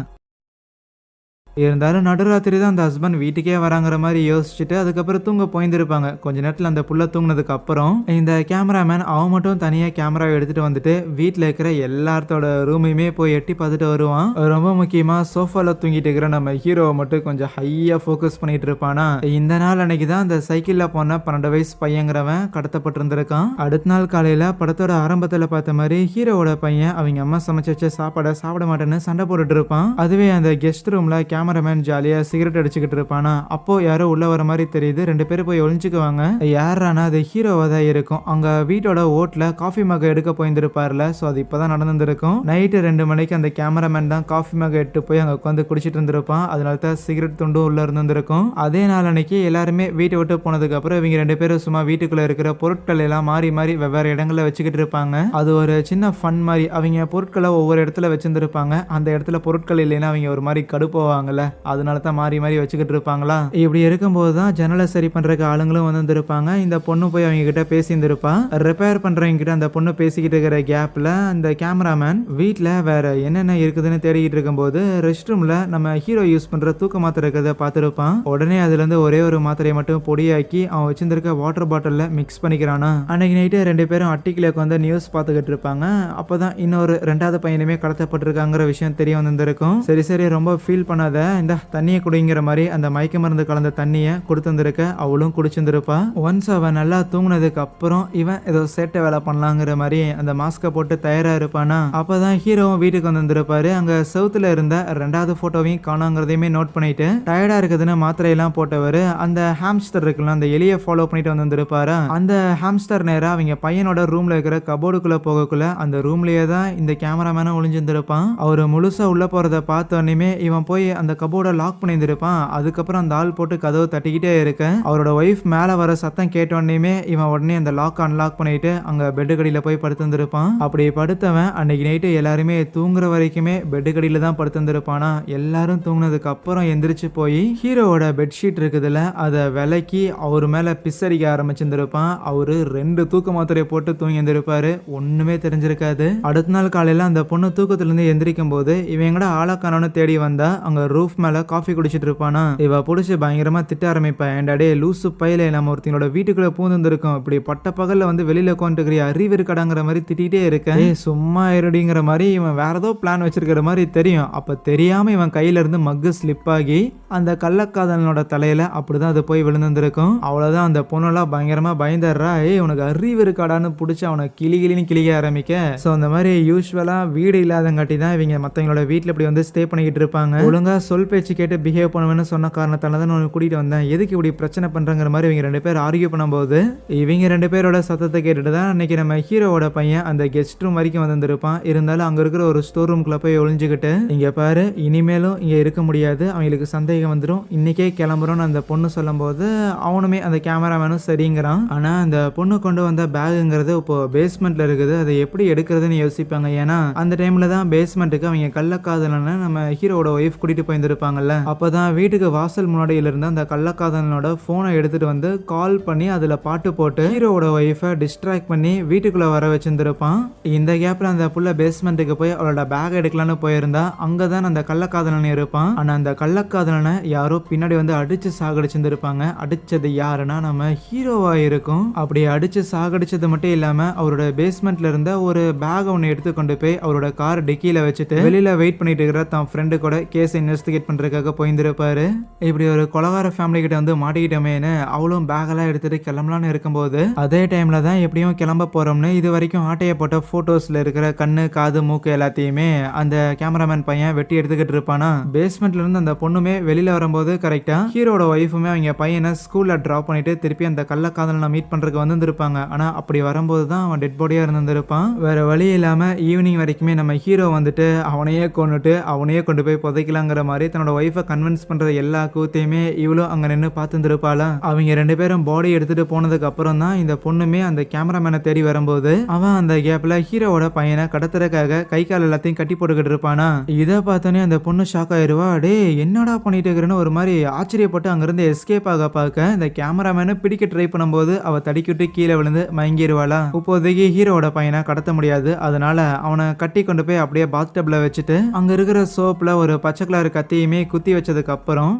இருந்தாலும் நடுராத்திரி தான் அந்த ஹஸ்பண்ட் வீட்டுக்கே வராங்கிற மாதிரி யோசிச்சுட்டு அதுக்கப்புறம் தூங்க போயிருந்திருப்பாங்க. கொஞ்ச நேரத்தில் அந்த புள்ள தூங்கினதுக்கு அப்புறம் இந்த கேமராமேன் அவன் மட்டும் தனியாக கேமராவை எடுத்துட்டு வந்துட்டு வீட்டில் இருக்கிற எல்லாத்தோட ரூமையுமே போய் எட்டி பார்த்துட்டு வருவான். ரொம்ப முக்கியமாக சோஃபால தூங்கிட்டு இருக்கிற நம்ம ஹீரோவை மட்டும் கொஞ்சம் ஹையா ஃபோக்கஸ் பண்ணிட்டு இருப்பானா. இந்த நாள் அன்னைக்கு தான் அந்த சைக்கிளில் போன 12 வயசு பையங்கிறவன் கடத்தப்பட்டிருந்திருக்கான். அடுத்த நாள் காலையில் படத்தோட ஆரம்பத்தில் பார்த்த மாதிரி ஹீரோவோட பையன் அவங்க அம்மா சமைச்சு வச்ச சாப்பாடை சாப்பிட மாட்டேன்னு சண்டை போட்டுட்டு இருப்பான். அதுவே அந்த கெஸ்ட் ரூம்ல கேமராமேன் ஜாலியா சிகரெட் அடிச்சுக்கிட்டு இருப்பானா. அப்போ யாரோ உள்ள வர மாதிரி தெரியுது. 2 பேரும் போய் ஒளிஞ்சுக்குவாங்க. யாரானா அது ஹீரோவா தான் இருக்கும். அங்க வீட்டோட ஓட்ல காஃபி மக எடுக்க போயிருந்திருப்பார்ல, ஸோ அது இப்பதான் நடந்திருக்கும். நைட்டு 2 மணிக்கு அந்த கேமராமேன் தான் காஃபி மக எடுத்து போய் அங்க உட்காந்து குடிச்சிட்டு இருந்திருப்பான். அதனால தான் சிகரெட் துண்டும் உள்ள இருந்திருக்கும். அதே நாள் அன்னைக்கு எல்லாருமே வீட்டை விட்டு போனதுக்கு அப்புறம் இவங்க 2 பேரும் சும்மா வீட்டுக்குள்ள இருக்கிற பொருட்கள் எல்லாம் மாறி மாறி வெவ்வேறு இடங்கள்ல வச்சுக்கிட்டு இருப்பாங்க. அது ஒரு சின்ன ஃபன் மாதிரி. அவங்க பொருட்களை ஒவ்வொரு இடத்துல வச்சிருந்திருப்பாங்க. அந்த இடத்துல பொருட்கள் இல்லைன்னா அவங்க ஒரு மாதிரி கடுப்போவாங்க. அதனால தான் மாறி மாறி வச்சுக்கிட்டு இருப்பாங்களா. இப்படி இருக்கும்போது தான் ஜன்னலை சரி பண்றதுக்கு ஆளுங்களும் வந்திருப்பாங்க. இந்த பொண்ணு போய் அவங்க கிட்ட பேசியிருந்திருப்பா. ரிப்பேர் பண்றவங்க கிட்ட அந்த பொண்ணு பேசிக்கிட்டு இருக்கிற கேப்ல அந்த கேமராமேன் வீட்டில் வேற என்னென்ன இருக்குதுன்னு தேடிக்கிட்டு இருக்கும்போது ரெஸ்ட் ரூம்ல நம்ம ஹீரோ யூஸ் பண்ற தூக்க மாத்திரை இருக்கிறத பார்த்துருப்பான். உடனே அதுல இருந்து ஒரே ஒரு மாத்திரையை மட்டும் பொடியாக்கி அவன் வச்சிருந்திருக்க வாட்டர் பாட்டில்ல மிக்ஸ் பண்ணிக்கிறானா. அன்னைக்கு நைட்டு 2 பேரும் அட்டிக்கிலுக்கு வந்து நியூஸ் பார்த்துக்கிட்டு இருப்பாங்க. அப்பதான் இன்னொரு 2வது பையனுமே கடத்தப்பட்டிருக்காங்கிற விஷயம் தெரிய வந்திருக்கும். சரி சரி ரொம்ப ஃபீல் பண்ணாத, இந்த தண்ணியை குடிங்கிற மாதிரி அந்த மயக்க மருந்து கலந்த தண்ணியை கொடுத்துருக்க அவளும் குடிச்சிருந்திருப்பா. ஒன்ஸ் அவன் நல்லா தூங்கினதுக்கு அப்புறம் இவன் ஏதோ சேட்டை வேலை பண்ணலாங்கிற மாதிரி அந்த மாஸ்கை போட்டு தயாரா இருப்பானா. அப்பதான் ஹீரோவும் வீட்டுக்கு வந்திருப்பாரு. அங்க சவுத்துல இருந்த 2வது போட்டோவையும் காணாங்கிறதையுமே நோட் பண்ணிட்டு டயர்டா இருக்குதுன்னு மாத்திரையெல்லாம் போட்டவர் அந்த ஹாம்ஸ்டர் இருக்குல்ல அந்த எலியை ஃபாலோ பண்ணிட்டு வந்திருப்பாரு. அந்த ஹாம்ஸ்டர் நேரா அவங்க பையனோட ரூம்ல இருக்கிற கபோர்டுக்குள்ள போகக்குள்ள அந்த ரூம்லயே தான் இந்த கேமராமேனும் ஒளிஞ்சிருந்திருப்பான். அவரு முழுசா உள்ள போறத பார்த்தோன்னே இவன் போய் அந்த கபோர்டை லாக் பண்ணியிருந்திருப்பான். அதுக்கப்புறம் அந்த ஆள் போட்டு கதவு தட்டிக்கிட்டே இருக்க அவரோட ஒய்ஃப் மேலே வர சத்தம் கேட்டோன்னே இவன் உடனே அந்த லாக் அன்லாக் பண்ணிட்டு அங்க பெட்டு கடியில போய் படுத்திருந்திருப்பான். அப்படி படுத்தவன் அன்னைக்கு நைட்டு எல்லாருமே தூங்குற வரைக்குமே பெட்டு கடியில தான் படுத்திருந்திருப்பானா. எல்லாரும் தூங்கினதுக்கு அப்புறம் எந்திரிச்சு போய் ஹீரோவோட பெட்ஷீட் இருக்குதுல்ல அதை விலக்கி அவரு மேல பிசடிக்க ஆரம்பிச்சிருந்திருப்பான். அவரு 2 தூக்க மாத்திரையை போட்டு தூங்கி இருந்திருப்பாரு. ஒண்ணுமே தெரிஞ்சிருக்காது. அடுத்த நாள் காலையில அந்த பொண்ணு தூக்கத்துல இருந்து எந்திரிக்கும் போது இவன் கூட ஆளாக்கானு தேடி வந்தா அங்க ரூஃப் மேல காஃபி குடிச்சிட்டு இருப்பானா. இவ புடிச்சு பயங்கரமா திட்ட ஆரம்பிப்பா. ஏண்டாடே லூசு பையில நம்ம ஒருத்தங்களோட வீட்டுக்குள்ள பூந்துருக்கோம், இப்படி பட்ட பகல்ல வந்து வெளியில உட்காந்துக்கிறியா, அறிவு இருக்கடாங்கிற மாதிரி திட்டிகிட்டே இருக்கேன். சும்மா இருடிங்கிற மாதிரி இவன் வேற ஏதோ பிளான் வச்சிருக்கிற மாதிரி தெரியும். அப்ப தெரியாம இவன் கையில இருந்து மக்கு ஸ்லிப் ஆகி அந்த கள்ளக்காதலனோட தலையில அப்படிதான் அது போய் விழுந்திருக்கும். அவ்வளவுதான் அந்த பொண்ணெல்லாம் பயங்கரமா பயந்துடுறா. உனக்கு அறிவு இருக்காடான்னு பிடிச்சி அவனை கிளிகிளின்னு கிளிக்க ஆரம்பிக்க. ஸோ அந்த மாதிரி யூஸ்வலா வீடு இல்லாதங்காட்டி தான் இவங்க மற்றவங்களோட வீட்டில் இப்படி வந்து ஸ்டே பண்ணிக்கிட்டு இருப்பாங்க. ஒழுங்கா சொல் பேச்சு கேட்டு பிஹேவ் பண்ணுவேன்னு சொன்ன காரணத்தால தான் நான் கூட்டிட்டு வந்தேன், எதுக்கு இப்படி பிரச்சனை பண்றங்கிற மாதிரி இவங்க 2 பேர் ஆர்கியூ பண்ணும்போது இவங்க 2 பேரோட சத்தத்தை கேட்டுட்டு தான் அன்னைக்கு நம்ம ஹீரோவோட பையன் அந்த கெஸ்ட் ரூம் வரைக்கும் வந்திருப்பான். இருந்தாலும் அங்க இருக்கிற ஒரு ஸ்டோர் ரூம்குள்ள போய் ஒளிஞ்சுக்கிட்டு இங்க பாரு இனிமேலும் இங்க இருக்க முடியாது, அவங்களுக்கு சந்தேகம் வந்துடும், இன்னைக்கே கிளம்புறோம்னு அந்த பொண்ணு சொல்லும் போது அவனுமே அந்த கேமராமேனும் சரிங்கிறான். ஆனா அந்த பொண்ணு கொண்டு வந்த பேகுங்கிறது இப்போ பேஸ்மெண்ட்ல இருக்குது, அதை எப்படி எடுக்கிறதுன்னு யோசிப்பாங்க. ஏன்னா அந்த டைம்ல தான் பேஸ்மெண்ட்டுக்கு அவங்க கள்ளக்காதலன்னு நம்ம ஹீரோவோட ஒய்ஃப் கூட்டிட்டு போயிருந்திருப்பாங்கல்ல. அப்பதான் வீட்டுக்கு வாசல் முன்னாடியில இருந்து அந்த கள்ளக்காதலனோட போனை எடுத்துட்டு வந்து கால் பண்ணி அதுல பாட்டு போட்டு ஹீரோவோட ஒய்ஃபை டிஸ்ட்ராக்ட் பண்ணி வீட்டுக்குள்ள வர வச்சிருந்திருப்பான். இந்த கேப்ல அந்த புள்ள பேஸ்மெண்ட்டுக்கு போய் அவளோட பேக் எடுக்கலான்னு போயிருந்தா அங்கதான் அந்த கள்ளக்காதலன் இருப்பான். ஆனா அந்த கள்ளக்காதலனை யாரோ பின்னாடி வந்து அடிச்சு சாகடிச்சிருந்திருப்பாங்க. அடிச்சது யாருன்னா நம்ம ஹீரோவா இருக்கும். அப்படி அடிச்சு சாகடிச்சது மட்டும் இல்லாம அவரோட பேஸ்மெண்ட்ல இருந்த ஒரு பேக் ஒன்னு எடுத்து கொண்டு போய் அவரோட கார் டிக்கியில வச்சுட்டு வெளியில வெயிட் பண்ணிட்டு இருக்கிற தான் ஃப்ரெண்டு கூட கேஸ் இன்வெஸ்டிகேட் பண்றதுக்காக போயிருந்திருப்பாரு. இப்படி ஒரு கொலகார ஃபேமிலி கிட்ட வந்து மாட்டிக்கிட்டோமேனு அவளும் பேகெல்லாம் எடுத்துட்டு கிளம்பலான்னு இருக்கும்போது அதே டைம்ல தான் எப்படியும் கிளம்ப போறோம்னு இது வரைக்கும் ஆட்டைய போட்ட போட்டோஸ்ல இருக்கிற கண்ணு காது மூக்கு எல்லாத்தையுமே அந்த கேமராமேன் பையன் வெட்டி எடுத்துக்கிட்டு இருப்பானா. பேஸ்மெண்ட்ல இருந்து அந்த பொண்ணுமே வெளியில வரும்போது கரெக்டா ஹீரோட ஒய்ஃபுமே அவங்க பையனை ஸ்கூல்ல டிராப் பண்ணிட்டு திருப்பி அந்த கள்ளக்காதலனை மீட் பண்றதுக்கு வந்திருப்பாங்க. ஆனா அப்படி வரும்போது தான் அவன் டெட் பாடியா இருந்திருப்பான். வேற வழி இல்லாம ஈவினிங் வரைக்குமே நம்ம ஹீரோ வந்துட்டு அவனையே கொண்டுட்டு அவனையே கொண்டு போய் புதைக்கலாங்கிற மாதிரி தன்னோட ஒய்ஃபை கன்வின்ஸ் பண்ற எல்லா கூத்தையுமே இவளும் அங்க நின்று பார்த்துருப்பாளா. அவங்க 2 பேரும் பாடி எடுத்துட்டு போனதுக்கு அப்புறம் தான் இந்த பொண்ணுமே அந்த கேமராமேனை தேடி வரும்போது அவன் அந்த கேப்ல ஹீரோவோட பையனை கடத்துறதுக்காக கை கால் எல்லாத்தையும் கட்டி போட்டுக்கிட்டு இருப்பானா. இதை பார்த்தோன்னே அந்த பொண்ணு ஷாக் ஆயிருவா. டே என்னடா பண்ணிட்டு இருக்கிறேன்னு ஒரு மாதிரி ஆச்சரியப்பட்டு அங்கிருந்து எஸ்கேப் ஆக பார்க்க இந்த கேமராமேனை பிடிக்க ட்ரை பண்ணும்போது அவ தடிக்கிட்டு கீழே விழுந்து மயங்கிடுவாளா. இப்போதைக்கு ஹீரோவோட பையனை கடத்த முடியாது, அதனால அவனை கட்டி கொண்டு போய் அப்படியே பாத்டப்ல வச்சுட்டு அங்க இருக்கிற சோப்ல ஒரு பச்சை கலர் கத்தியுமே குத்தி வச்சதுக்கு அப்புறம்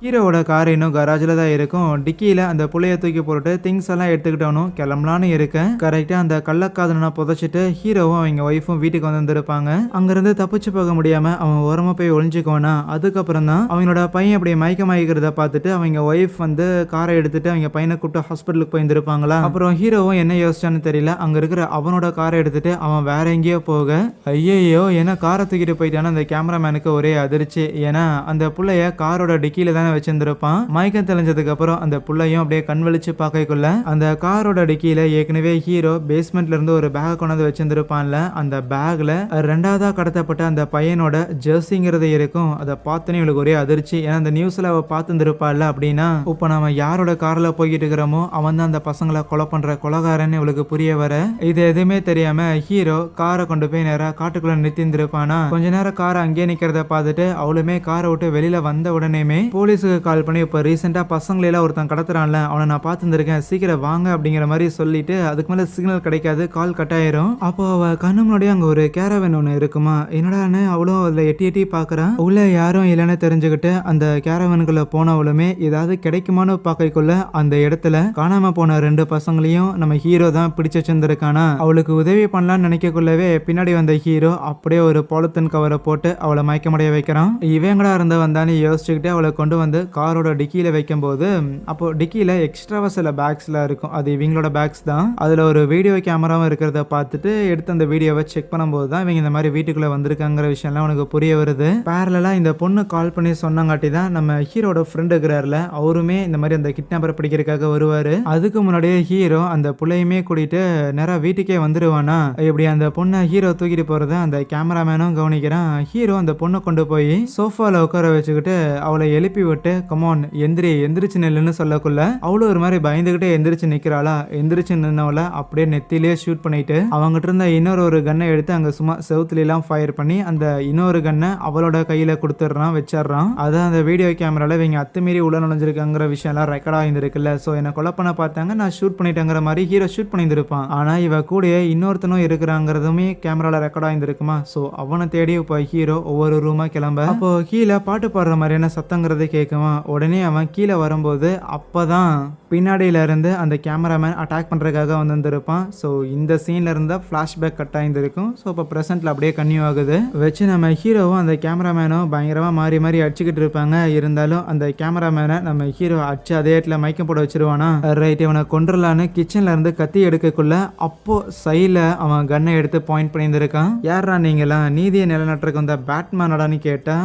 ஹீரோவோட கார் இன்னும் கராஜில் தான் இருக்கும். டிக்கியில் அந்த புள்ளைய தூக்கி போட்டு திங்ஸ் எல்லாம் எடுத்துக்கிட்டவனும் கிளம்பலான்னு இருக்கேன். கரெக்டாக அந்த கள்ளக்காதலனை புதைச்சிட்டு ஹீரோவும் அவங்க ஒய்ஃபும் வீட்டுக்கு வந்துருப்பாங்க. அங்கிருந்து தப்பிச்சு போக முடியாமல் அவன் ஓரமாக போய் ஒளிஞ்சுக்கோனா. அதுக்கப்புறம் தான் அவங்களோட பையன் அப்படி மயக்கமாயிக்கிறத பார்த்துட்டு அவங்க ஒய்ஃப் வந்து காரை எடுத்துட்டு அவங்க பையனை கூப்பிட்டு ஹாஸ்பிட்டலுக்கு போயிருந்துருப்பாங்களா. அப்புறம் ஹீரோவும் என்ன யோசிச்சான்னு தெரியல, அங்கே இருக்கிற அவனோட காரை எடுத்துட்டு அவன் வேற எங்கேயோ போக, ஐயோ ஏன்னா காரை தூக்கிட்டு போயிட்டான்னு அந்த கேமராமேனுக்கு ஒரே அதிர்ச்சி. ஏன்னா அந்த புள்ளைய காரோட டிக்கியில தானே வச்சிருந்திருப்பான். மயக்கம் தெளிஞ்சதுக்கு அப்புறம் அந்த புள்ளையும் அப்படியே கண் வலிச்சு பார்க்கக்குள்ள அந்த காரோட டிக்கியில ஏற்கனவே ஹீரோ பேஸ்மெண்ட்ல இருந்து ஒரு பேக் கொண்டு வச்சிருந்திருப்பான்ல, அந்த பேக்ல 2ஆவதா கடத்தப்பட்ட அந்த பையனோட ஜெர்சிங்கிறது இருக்கும். அதை பார்த்தோன்னே இவளுக்கு ஒரே அதிர்ச்சி. ஏன்னா அந்த நியூஸ்ல அவ பார்த்துருப்பாள்ல. அப்படின்னா இப்போ நம்ம யாரோட கார்ல போய்கிட்டு இருக்கிறோமோ அவன் தான் அந்த பசங்களை கொலை பண்ற கொலகாரன்னு இவளுக்கு புரிய வர, இது எதுவுமே தெரியாம ஹீரோ காரை கொண்டு போய் நேரா காட்டுக்குள்ள நிறுத்திருப்பானா. கொஞ்ச நேரம் காரை அங்கேயே நிக்கிறத பார்த்துட்டு அவளுமே காரை விட்டு வெளியில வந்த உடனேமே போலீஸுக்கு கால் பண்ணி இப்போ ரீசெண்டாக பசங்களெல்லாம் ஒருத்தன் கடத்துறான்ல அவனை நான் பார்த்துருக்கேன், சீக்கிரம் வாங்க அப்படிங்கிற மாதிரி சொல்லிட்டு அதுக்கு மேலே சிக்னல் கிடைக்காது, கால் கட் ஆயிரும். அப்போ அவ கண்ணு முன்னாடியே அங்கே ஒரு கேரவன் ஒன்று இருக்குமா. என்னடான்னு அவளும் அதில் எட்டி எட்டி பார்க்குறான். உள்ள யாரும் இல்லைன்னு தெரிஞ்சுக்கிட்டு அந்த கேரவனுக்குள்ள போனவளுமே ஏதாவது கிடைக்குமான்னு பார்க்கக்குள்ள அந்த இடத்துல காணாம போன 2 பசங்களையும் நம்ம ஹீரோ தான் பிடிச்சு வச்சிருந்திருக்கானா. அவளுக்கு உதவி பண்ணலான்னு நினைக்கக்குள்ளவே பின்னாடி வந்த ஹீரோ அப்படியே ஒரு பாலித்தன் கவரை போட்டு அவளை மயக்கமடைய வைக்கிறான். இவங்கடா இருந்த வந்தான்னு யோசிச்சுக்கிட்டு அவளை கொண்டு வந்து காரோட டிக்கியில வைக்கும்போது அப்போ டிக்கியில எக்ஸ்ட்ராவா சில பேக்ஸ்லாம் இருக்கும். அது இவங்களோட பேக்ஸ் தான். அதுல ஒரு வீடியோ கேமராவும் இருக்கிறத பார்த்துட்டு எடுத்து அந்த வீடியோவை செக் பண்ணும்போது தான் இவங்க இந்த மாதிரி வீட்டுக்குள்ள வந்திருக்காங்கிற விஷயம்லாம் உனக்கு புரிய வருது. பேரலா இந்த பொண்ணு கால் பண்ணி சொன்னங்காட்டி தான் நம்ம ஹீரோட ஃப்ரெண்ட் இருக்கிறாருல அவருமே இந்த மாதிரி அந்த கிட்னாப்பரை பிடிக்கிறதுக்காக வருவாரு. அதுக்கு முன்னாடியே ஹீரோ அந்த புள்ளையுமே கூட்டிட்டு நேரா வீட்டுக்கே வந்துருவானா. இப்படி அந்த பொண்ணை ஹீரோ தூக்கிட்டு போறத அந்த கேமராமேனும் கவனிக்கிறான். ஹீரோ அந்த பொண்ணை கொண்டு போய் சோஃபால உட்கார வச்சுக்கிட்டு அவளை எழுப்பி விட்டு கமான் எந்திரிச்சு நில்லுன்னு சொல்லக்குள்ள அவளும் ஒரு மாதிரி பயந்துகிட்டே எந்திரிச்சு நிக்கிறாளா. எந்திரிச்சு நின்னவள அப்படியே நெத்திலேயே ஷூட் பண்ணிட்டு அவங்ககிட்ட இருந்த இன்னொரு கன்னை எடுத்து அங்க சும்மா செவுத்துல எல்லாம் ஃபயர் பண்ணி அந்த இன்னொரு கன்னை அவளோட கையில கொடுத்துட்றான், வச்சிடறான். அதான் அந்த வீடியோ கேமரால இவங்க அத்துமீறி உள்ள நுழைஞ்சிருக்காங்கிற விஷயம் எல்லாம் ரெக்கார்ட் ஆயிருக்குல்ல. சோ என்ன கொலை பண்ண பார்த்தாங்க, நான் ஷூட் பண்ணிட்டேங்கிற மாதிரி ஹீரோ ஷூட் பண்ணியிருப்பான். ஆனா இவ கூட இன்னொருத்தனும் இருக்கிறாங்கிறதுமே கேமரால ரெக்கார்ட் ஆயிருக்குமா. சோ அவனை தேடி இப்போ ஹீரோ ஒவ்வொரு ரூமா கிளம்ப அப்போ கீழே பாட்டு பாடுற மாதிரியான சத்தங்கிறது கேட்குமா. உடனே அவன் கீழே வரும்போது அப்பதான் பின்னாடியில இருந்து அந்த கேமராமேன் அட்டாக் பண்றதுக்காக வந்திருப்பான். ஸோ இந்த சீன்ல இருந்த ஃபிளாஷ்பேக் கட் ஆயிருந்திருக்கும். ஸோ இப்போ ப்ரெசென்ட்ல அப்படியே கன்னியூ ஆகுது. வச்சு நம்ம ஹீரோவும் அந்த கேமராமேனும் பயங்கரமா மாறி மாறி அடிச்சுக்கிட்டு இருப்பாங்க. இருந்தாலும் அந்த கேமராமேனை நம்ம ஹீரோ அடிச்சு அதே இடத்துல மயக்கம் போட வச்சிருவானா. ரைட், இவனை கொண்டுலான்னு கிச்சன்ல இருந்து கத்தி எடுக்கக்குள்ள அப்போ சைல அவன் கன்னை எடுத்து பாயிண்ட் பண்ணியிருந்திருக்கான். யாரா நீங்களா நீதியை நிலநாட்டுறதுக்கு வந்த பேட்மேனடான்னு கேட்டா,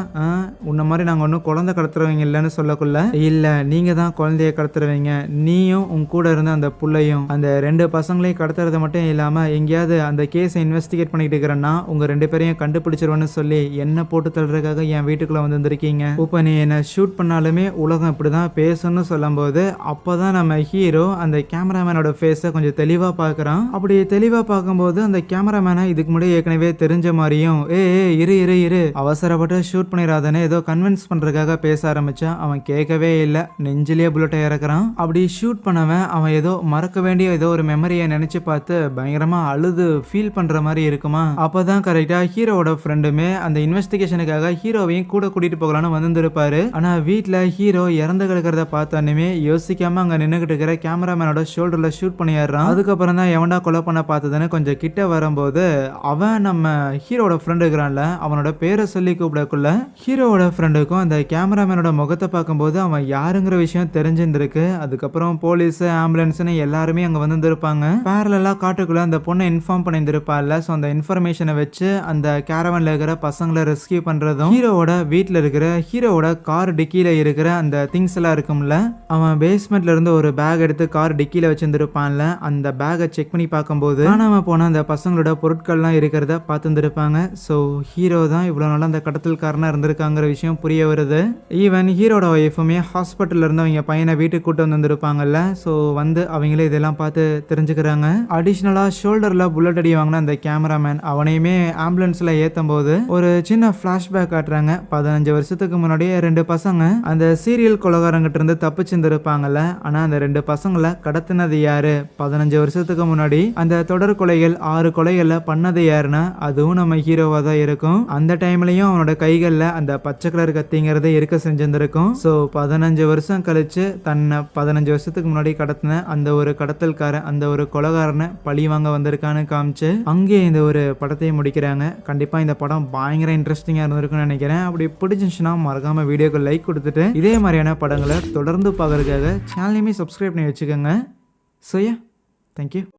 உன்ன மாதிரி நாங்க ஒன்றும் குழந்தை கடத்துறவங்க இல்லைன்னு சொல்லக்குள்ள, இல்ல நீங்க தான் குழந்தைய கடத்துறவங்க, நீயும் உன் கூட இருந்த அந்த புள்ளையும் அந்த 2 பசங்களையும் கடத்துறது மட்டும் இல்லாம எங்கேயாவது அந்த கேஸை இன்வெஸ்டிகேட் பண்ணிட்டு இருக்கிறேன்னா உங்க 2 பேரையும் கண்டுபிடிச்சிருவேன்னு சொல்லி என்ன போட்டு தள்ளுறதுக்காக என் வீட்டுக்குள்ள வந்திருக்கீங்க. இப்ப நீ என்ன ஷூட் பண்ணாலுமே உலகம் இப்படிதான் பேசணும்னு சொல்லும் போது அப்பதான் நம்ம ஹீரோ அந்த கேமராமேனோட ஃபேஸை கொஞ்சம் தெளிவா பாக்குறான். அப்படி தெளிவா பார்க்கும்போது அந்த கேமராமேனை இதுக்கு முன்னாடி ஏற்கனவே தெரிஞ்ச மாதிரியும் இரு அவசரப்பட்டு ஷூட் பண்ணிடாதானே ஏதோ கன்வின்ஸ் பண்றதுக்காக பேச ஆரம்பிச்சா அவன் கேட்கவே இல்லை, நெஞ்சிலேயே புல்லட்டை இறக்குறான். அப்படி ஷூட் பண்ணவன் அவன் ஏதோ மறக்க வேண்டிய ஏதோ ஒரு மெமரியை நினைச்சு பார்த்து பயங்கரமா அழுது ஃபீல் பண்ற மாதிரி இருக்குமா. அப்பதான் கரெக்டா ஹீரோவோட ஃப்ரெண்டுமே அந்த இன்வெஸ்டிகேஷனுக்காக ஹீரோவையும் கூட கூட்டிட்டு போகலான்னு வந்திருப்பாரு. ஆனா வீட்டுல ஹீரோ இறந்து கிடக்கிறத பார்த்தோன்னே யோசிக்காம அங்க நின்னுகிட்டு இருக்கிற கேமராமேனோட ஷோல்டர்ல ஷூட் பண்ணிடுறான். அதுக்கப்புறம் தான் எவன்டா கொலை பண்ண பார்த்ததுன்னு கொஞ்சம் கிட்ட வரும்போது அவன் நம்ம ஹீரோட ஃப்ரெண்டு இருக்கிறான்ல அவனோட பேரை சொல்லி கூப்பிடக்குள்ள ஹீரோவோட ஃப்ரெண்டுக்கும் அந்த கேமராமேனோட முகம் முகத்தை பார்க்கும்போது அவன் யாருங்கிற விஷயம் தெரிஞ்சிருந்திருக்கு. அதுக்கப்புறம் போலீஸ், ஆம்புலன்ஸ்னு எல்லாருமே அங்க வந்திருந்திருப்பாங்க. பேரலலா காட்டுக்குள்ள அந்த பொண்ணை இன்ஃபார்ம் பண்ணியிருந்திருப்பாள்ல. ஸோ அந்த இன்ஃபர்மேஷனை வச்சு அந்த கேரவன்ல இருக்கிற பசங்களை ரெஸ்கியூ பண்றதும், ஹீரோவோட வீட்டில் இருக்கிற ஹீரோவோட கார் டிக்கியில இருக்கிற அந்த திங்ஸ் எல்லாம் இருக்கும்ல, அவன் பேஸ்மெண்ட்ல இருந்து ஒரு பேக் எடுத்து கார் டிக்கியில வச்சிருந்திருப்பான்ல, அந்த பேக்கை செக் பண்ணி பார்க்கும்போது காணாம போன அந்த பசங்களோட பொருட்கள்லாம் இருக்கிறத பார்த்துருந்துருப்பாங்க. ஸோ ஹீரோ தான் இவ்வளோ நாள் அந்த கடத்தல்காரனா இருந்திருக்காங்கிற விஷயம் புரிய வருது. ஈவன் ஹீரோட ஒய்ஃபுமே ஹாஸ்பிட்டல்ல இருந்து அவங்க பையனை வீட்டுக்கு கூட்டு வந்திருப்பாங்கல்ல. ஸோ வந்து அவங்களே இதெல்லாம் பார்த்து தெரிஞ்சுக்கிறாங்க. அடிஷ்னலாக ஷோல்டரில் புல்லட் அடி வாங்கின அந்த கேமராமேன் அவனையுமே ஆம்புலன்ஸில் ஏற்றும் போது ஒரு சின்ன ஃப்ளாஷ்பேக் காட்டுறாங்க. 15 வருஷத்துக்கு முன்னாடியே 2 பசங்க அந்த சீரியல் கொலகாரங்கிட்ட இருந்து தப்பிச்சிருந்துருப்பாங்கல்ல. ஆனால் அந்த 2 பசங்களை கடத்தினது யாரு? 15 வருஷத்துக்கு முன்னாடி அந்த தொடர் கொலைகள் 6 கொலைகளை பண்ணது யாருன்னா அதுவும் நம்ம ஹீரோவாக தான் இருக்கும். அந்த டைம்லையும் அவனோட கைகளில் அந்த பச்சை கலர் கத்திங்கிறத இருக்க செஞ்சிருந்திருக்கும். ஸோ 15 வருஷம் கழிச்சு தன்னை 15 வருஷத்துக்கு முன்னாடி கடத்தின அந்த ஒரு கடத்தல்காரன், அந்த ஒரு கொலகாரனை பழி வாங்க வந்திருக்கான்னு காமிச்சு அங்கே இந்த ஒரு படத்தையும் முடிக்கிறாங்க. கண்டிப்பாக இந்த படம் பயங்கர இன்ட்ரெஸ்டிங்காக இருந்திருக்குன்னு நினைக்கிறேன். அப்படி பிடிச்சிருந்துச்சுன்னா மறக்காம வீடியோக்கு லைக் கொடுத்துட்டு இதே மாதிரியான படங்களை தொடர்ந்து பார்க்கறதுக்காக சேனலையுமே சப்ஸ்கிரைப் பண்ணி வச்சுக்கோங்க. So yeah, thank you.